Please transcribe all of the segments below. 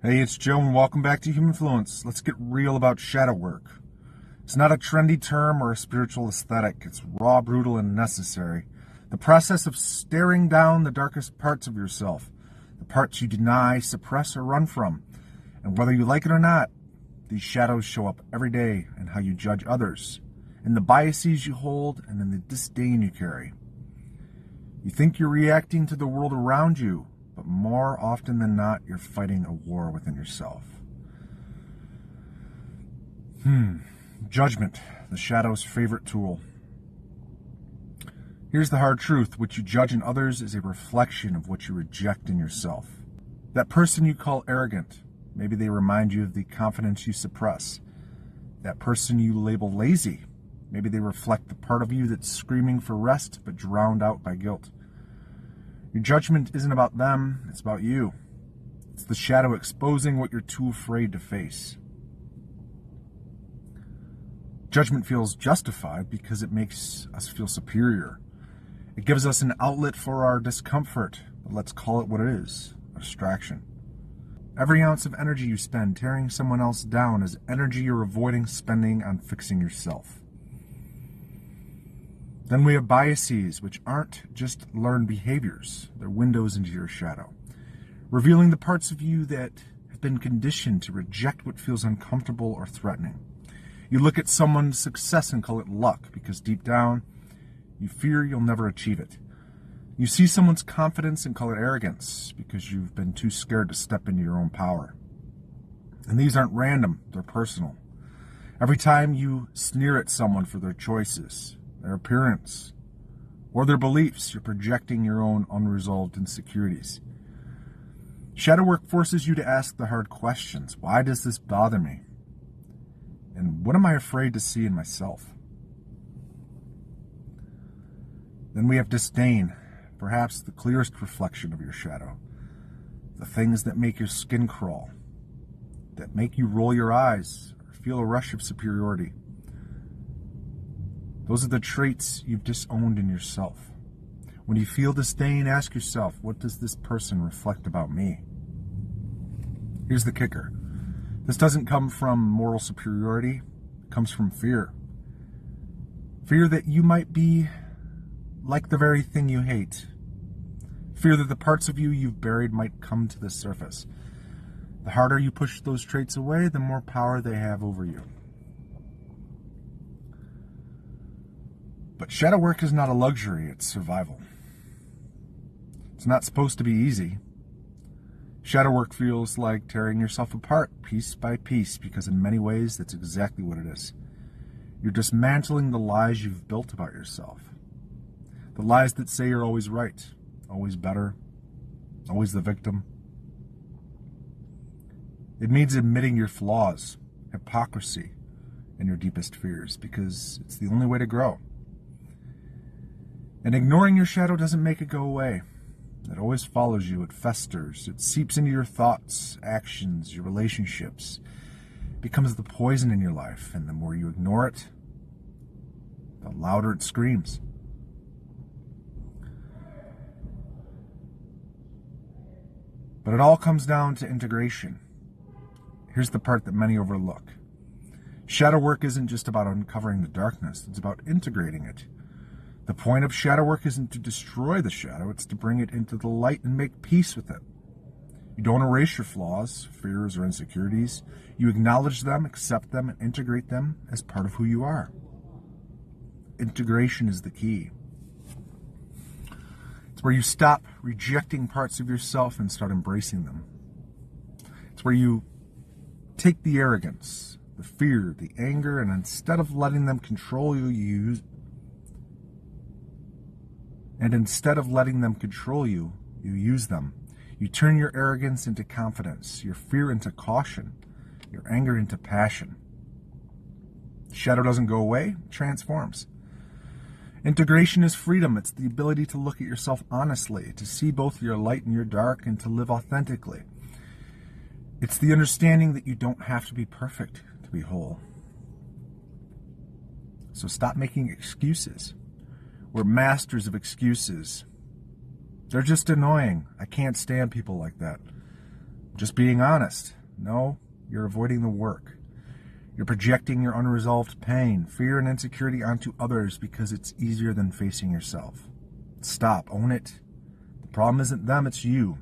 Hey, it's Joe, and welcome back to Humanfluence. Let's get real about shadow work. It's not a trendy term or a spiritual aesthetic. It's raw, brutal, and necessary. The process of staring down the darkest parts of yourself, the parts you deny, suppress, or run from. And whether you like it or not, these shadows show up every day in how you judge others, in the biases you hold, and in the disdain you carry. You think you're reacting to the world around you, but more often than not, you're fighting a war within yourself. Judgment, the shadow's favorite tool. Here's the hard truth. What you judge in others is a reflection of what you reject in yourself. That person you call arrogant, maybe they remind you of the confidence you suppress. That person you label lazy, maybe they reflect the part of you that's screaming for rest but drowned out by guilt. Your judgment isn't about them, it's about you. It's the shadow exposing what you're too afraid to face. Judgment feels justified because it makes us feel superior. It gives us an outlet for our discomfort, but let's call it what it is, a distraction. Every ounce of energy you spend tearing someone else down is energy you're avoiding spending on fixing yourself. Then we have biases, which aren't just learned behaviors. They're windows into your shadow, revealing the parts of you that have been conditioned to reject what feels uncomfortable or threatening. You look at someone's success and call it luck because deep down, you fear you'll never achieve it. You see someone's confidence and call it arrogance because you've been too scared to step into your own power. And these aren't random, they're personal. Every time you sneer at someone for their choices, their appearance, or their beliefs, you're projecting your own unresolved insecurities. Shadow work forces you to ask the hard questions. Why does this bother me? And what am I afraid to see in myself? Then we have disdain, perhaps the clearest reflection of your shadow. The things that make your skin crawl, that make you roll your eyes or feel a rush of superiority. Those are the traits you've disowned in yourself. When you feel disdain, ask yourself, what does this person reflect about me? Here's the kicker. This doesn't come from moral superiority. It comes from fear. Fear that you might be like the very thing you hate. Fear that the parts of you you've buried might come to the surface. The harder you push those traits away, the more power they have over you. But shadow work is not a luxury, it's survival. It's not supposed to be easy. Shadow work feels like tearing yourself apart piece by piece because in many ways that's exactly what it is. You're dismantling the lies you've built about yourself. The lies that say you're always right, always better, always the victim. It means admitting your flaws, hypocrisy, and your deepest fears because it's the only way to grow. And ignoring your shadow doesn't make it go away. It always follows you. It festers. It seeps into your thoughts, actions, your relationships. It becomes the poison in your life. And the more you ignore it, the louder it screams. But it all comes down to integration. Here's the part that many overlook. Shadow work isn't just about uncovering the darkness. It's about integrating it. The point of shadow work isn't to destroy the shadow, it's to bring it into the light and make peace with it. You don't erase your flaws, fears, or insecurities. You acknowledge them, accept them, and integrate them as part of who you are. Integration is the key. It's where you stop rejecting parts of yourself and start embracing them. It's where you take the arrogance, the fear, the anger, and instead of letting them control you, you use them. You turn your arrogance into confidence, your fear into caution, your anger into passion. Shadow doesn't go away, it transforms. Integration is freedom. It's the ability to look at yourself honestly, to see both your light and your dark, and to live authentically. It's the understanding that you don't have to be perfect to be whole. So stop making excuses. We're masters of excuses. They're just annoying. I can't stand people like that. Just being honest. No, you're avoiding the work. You're projecting your unresolved pain, fear, and insecurity onto others because it's easier than facing yourself. Stop. Own it. The problem isn't them, it's you.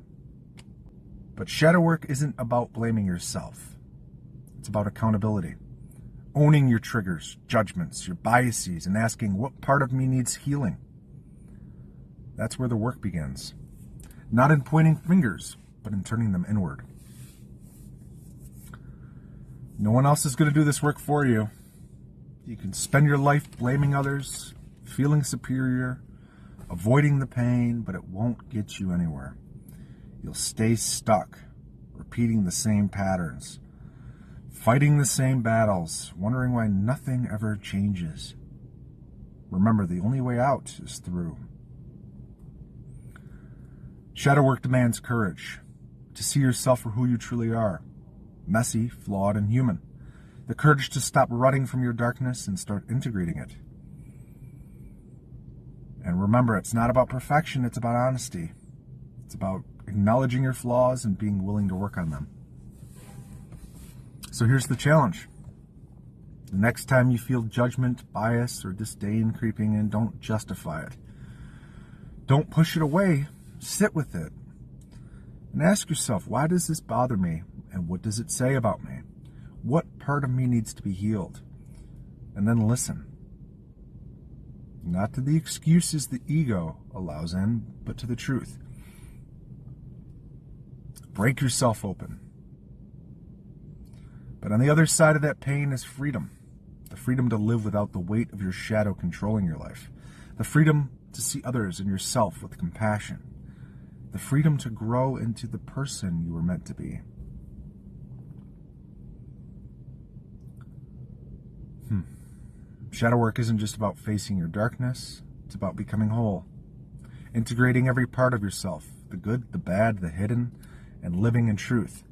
But shadow work isn't about blaming yourself. It's about accountability. Owning your triggers, judgments, your biases, and asking what part of me needs healing. That's where the work begins. Not in pointing fingers, but in turning them inward. No one else is going to do this work for you. You can spend your life blaming others, feeling superior, avoiding the pain, but it won't get you anywhere. You'll stay stuck, repeating the same patterns, fighting the same battles, wondering why nothing ever changes. Remember, the only way out is through. Shadow work demands courage to see yourself for who you truly are. Messy, flawed, and human. The courage to stop running from your darkness and start integrating it. And remember, it's not about perfection, it's about honesty. It's about acknowledging your flaws and being willing to work on them. So here's the challenge. The next time you feel judgment, bias, or disdain creeping in, don't justify it. Don't push it away. Sit with it. And ask yourself, why does this bother me? And what does it say about me? What part of me needs to be healed? And then listen. Not to the excuses the ego allows in, but to the truth. Break yourself open. But on the other side of that pain is freedom. The freedom to live without the weight of your shadow controlling your life. The freedom to see others and yourself with compassion. The freedom to grow into the person you were meant to be. Shadow work isn't just about facing your darkness, it's about becoming whole. Integrating every part of yourself, the good, the bad, the hidden, and living in truth.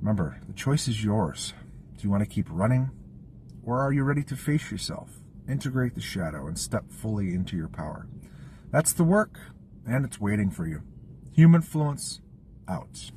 Remember, the choice is yours. Do you want to keep running? Or are you ready to face yourself, integrate the shadow, and step fully into your power? That's the work, and it's waiting for you. Humanfluence, out.